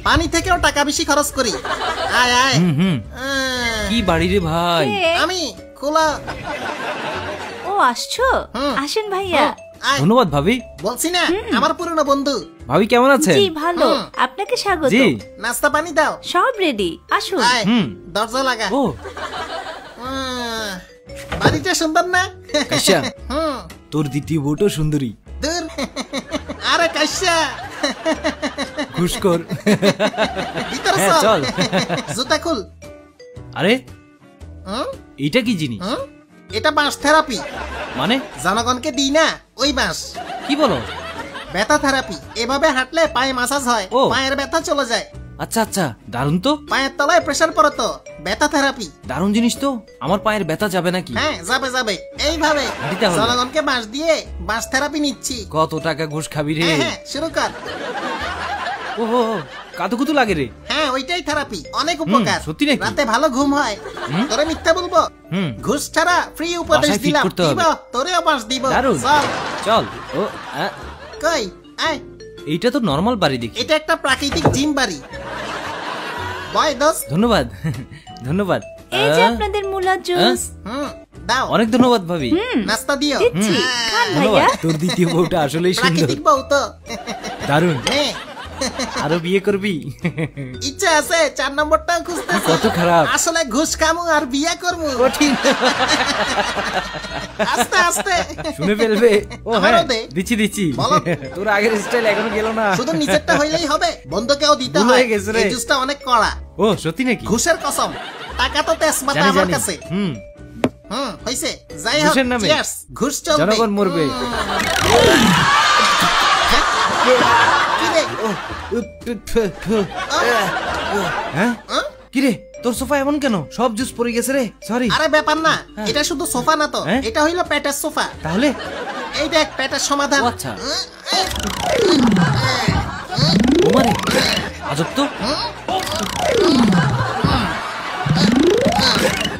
পানি থেকেও টাকা বেশি খরচ করি। আয় আয়। কি বাড়ি রে ভাই? আমি খোলা। ও আসছো, আসেন ভাইয়া। ধন্যবাদ ভাবি। বলছি না আমার পুরনো বন্ধু। ভাবি কেমন আছেন? জি ভালো, আপনাকে স্বাগত। জি। নাস্তা পানি দাও। সব রেডি, আসুন। আয়, দরজা লাগা। ও বাড়িটা সুন্দর না? কাশ্যা, তোর দ্বিতীয় বউটাও সুন্দরী। দূর। আরে কাশ্যা, ঘুষখোর। ভিতরে হ্যাঁ, চল। জুতা খুল। আরে এটা কি জিনিস? এটা বাঁশ থেরাপি। মানে? জনগণকে দিই না ওই বাঁশ। কি বলো? ব্যথা থেরাপি। এভাবে হাঁটলে পায়ে মাসাজ হয়, ও। পায়ের ব্যথা চলে যায়। আচ্ছা আচ্ছা, দারুণ তো। পায়ের তলায় প্রেসার পড়ে তো, ব্যথা থেরাপি। দারুণ জিনিস তো। আমার পায়ের ব্যথা যাবে নাকি? হ্যাঁ যাবে যাবে। এইভাবে হাঁটিতে হবে। জনগণকে বাঁশ দিয়ে বাঁশ থেরাপি নিচ্ছি। কত টাকা ঘুষ খাবি রে? হ্যাঁ শুরু কর। ও কাতুকুতু লাগে রে। হ্যাঁ ওইটাই থেরাপি, অনেক উপকার। সত্যি নাকি? রাতে ভালো ঘুম হয়। তোরে মিথ্যা বলবো? ঘুষ ছাড়া ফ্রি উপদেশ বাসায় ঠিক দিলাম। করতে হবে। দিব, তোরেও বাঁশ দিব। দারুণ। চল চল। ও কই আয়। এইটা তো নরমাল বাড়ি দেখি। এটা একটা প্রাকৃতিক জিম বাড়ি। বয় দোস্ত। ধন্যবাদ। ধন্যবাদ। এই যে আপনাদের মুলা জুস। দাও। অনেক ধন্যবাদ ভাবি। নাস্তা দিও। দিচ্ছি, খান ধন্যবাদ। ভাইয়া। তোর দ্বিতীয় বউটা আসলেই সুন্দর। প্রাকৃতিক বউ তো। দারুণ। নে। আরো বিয়ে করবি? ইচ্ছা আছে, 4 নম্বরটাও খুঁজতেছি। কত খারাপ। আসলে ঘুষ খামু আর বিয়ে করমু। কঠিন। আস্তে আস্তে। শুনে ফেলবে। ও হ্যাঁ, আমারও দে। দিচ্ছি দিচ্ছি। বলো। তোর আগের স্টাইল এখনো গেল না। শুধু নিচেরটা হইলেই হবে, বন্ধুকেও দিতে ভুল হয়। হয়ে গেছে রে। এই জুসটা অনেক কড়া। ও সত্যি নাকি? ঘুষের কসম। টাকা তো তেজপাতা জানি আমার জানি। কাছে। হইছে। যাই হোক, ঘুষের নামে cheers, ঘুষ চলবে। জনগণ মরবে। কি রে? হ্যাঁ কি রে, তোর সোফা এমন কেন? সব জুস পড়ে গেছে রে। সরি। আরে ব্যাপার না, এটা শুধু সোফা না তো, হ্যাঁ? এটা হইলো পেটের সোফা। তাহলে এই দেখ পেটের সমাধান। ও আচ্ছা। ওমারে আজব তো।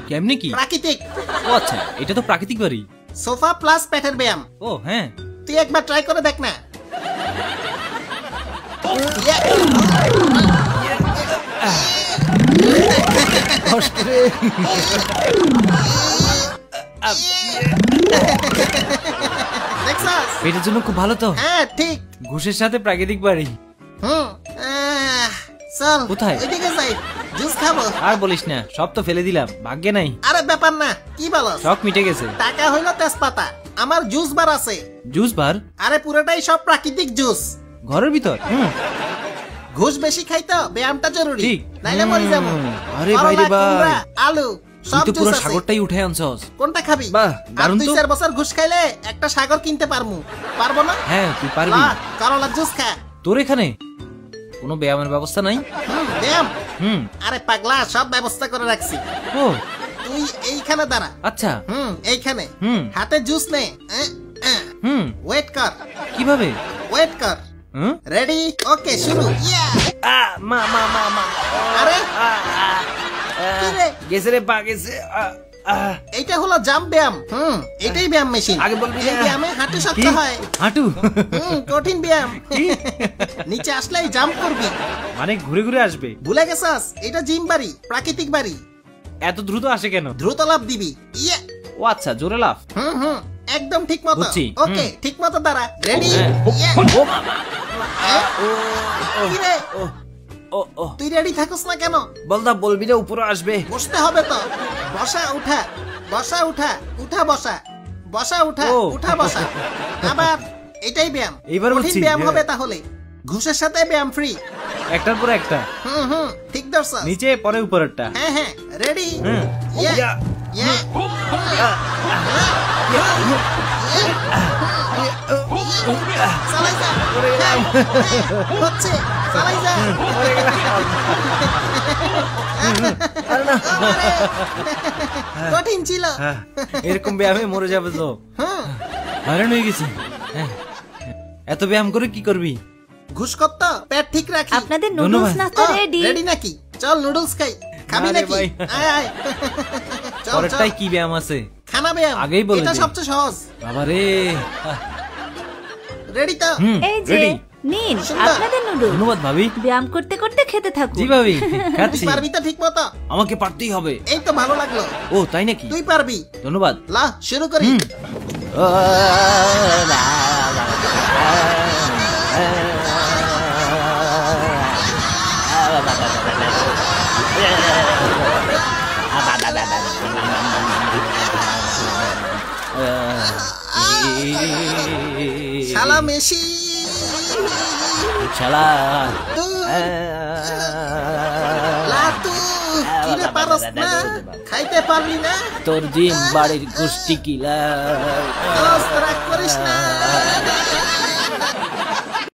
কেমনে কি? প্রাকৃতিক। ও আচ্ছা, এটা তো প্রাকৃতিক বাড়ি। সোফা প্লাস পেটের ব্যায়াম। ও হ্যাঁ, তুই একবার ট্রাই করে দেখ না। কষ্ট রে। দেখছস? পেটের জন্য খুব ভালো তো। হ্যাঁ ঠিক। ঘুষের সাথে প্রাকৃতিক বাড়ি। চল কোথায়? ওইদিকে যাই, জুস খাবো। আর বলিস না, সব তো ফেলে দিলাম, ভাগ্যে নাই। আরে ব্যাপার না, কি বলস? শখ মিটে গেছে। টাকা হইলো তেজপাতা, আমার জুস বার আছে। Juice bar? আরে পুরোটাই সব প্রাকৃতিক জুস। ঘরের ভিতর? ঘুষ বেশি খাই তো ব্যায়ামটা জরুরি, ঠিক। নাইলে মরে যাবো। আরে ভাই রে ভাই, কুমড়া, আলু তুই সব তো জুস পুরো আছে। সাগরটাই উঠে আনছস। কোনটা খাবি? বাহ, আর দারুণ তো। 2-4 বছর ঘুষ খাইলে একটা সাগর কিনতে পারমু। পারবো না? হ্যাঁ তুই পারবি। করলা জুস খা। তোর এখানে কোনো ব্যায়ামের ব্যবস্থা নাই? ব্যায়াম? আরে পাগলা, সব ব্যবস্থা করে রাখছি। ও তুই এইখানে দাঁড়া। আচ্ছা। এইখানে হাতে জুস নে। ওয়েট কর। কিভাবে? ওয়েট কর। রেডি? ওকে শুরু। ইয়া! মা মা মা মা। আরে কি রে? গেছে রে, পা গেছে। এইটা হলো জাম্প ব্যায়াম। এটাই ব্যায়াম মেশিন। আগে বলবি না। এই ব্যায়ামে হাঁটু শক্ত হয়। হাঁটু? কঠিন ব্যায়াম। নিচে আসলেই জাম্প করবি। মানে ঘুরে ঘুরে আসবে? ভুলে গেছস? এটা জিম বাড়ি, প্রাকৃতিক বাড়ি। এত দ্রুত আসে কেন? দ্রুত লাফ দিবি। ইয়া! ও আচ্ছা, জোরে লাফ। একদম ঠিক মতো। বুঝছি। ওকে, ঠিক মতো দাঁড়া। রেডি? ইয়া! কি রে? তুই রেডি থাকস না কেন? বলদা বলবি রে, উপরে আসবে। বসতে হবে তো। বসা উঠা, বসা উঠা, উঠা বসা, বসা উঠা, উঠা বসা। আবার এটাই ব্যায়াম। এইবার কঠিন বুঝছি। ব্যায়াম হবে তাহলে। ঘুষের সাথে ব্যায়াম ফ্রি। একটার পর একটা। ঠিক ধরছ। নিচে পরে উপরেরটা। হ্যাঁ হ্যাঁ, রেডি? ইয়া। ইয়া! চালাই যা। হচ্ছে, চালাই যা। কঠিন ছিল। এরকম ব্যায়ামে মরে যাবে তো। হয়রান হয়ে গেছি। এত ব্যায়াম করে কি করবি? ঘুষ করতো পেট ঠিক রাখি। আপনাদের নুডলস নাস্তা রেডি। রেডি নাকি? চল নুডলস খাই। খাবি না রে নাকি? ভাই। আয় আয়। চল চল। পরেরটাই কি ব্যায়াম আছে? খানা ব্যায়াম। আগেই বলে এটা দে। সবচেয়ে সহজ। বাবা রে। রেডি তো? এই যে রেডি। নিন সুন্দর। আপনাদের নুডলস ধন্যবাদ ভাবি। ব্যায়াম করতে করতে খেতে থাকুন। জি ভাবি, তুই খাচ্ছি। পারবি তো ঠিক মতো? আমাকে পারতেই হবে। এই তো ভালো লাগলো। ও তাই নাকি? তুই পারবি। ধন্যবাদ। লা শুরু করি। শালা মেশি শালা তু লা তু কিরে পারস না? খাইতে পারবি না? তোর জিম বাড়ির কুষ্টি কিলা। দোস্ত রাগ করিস না।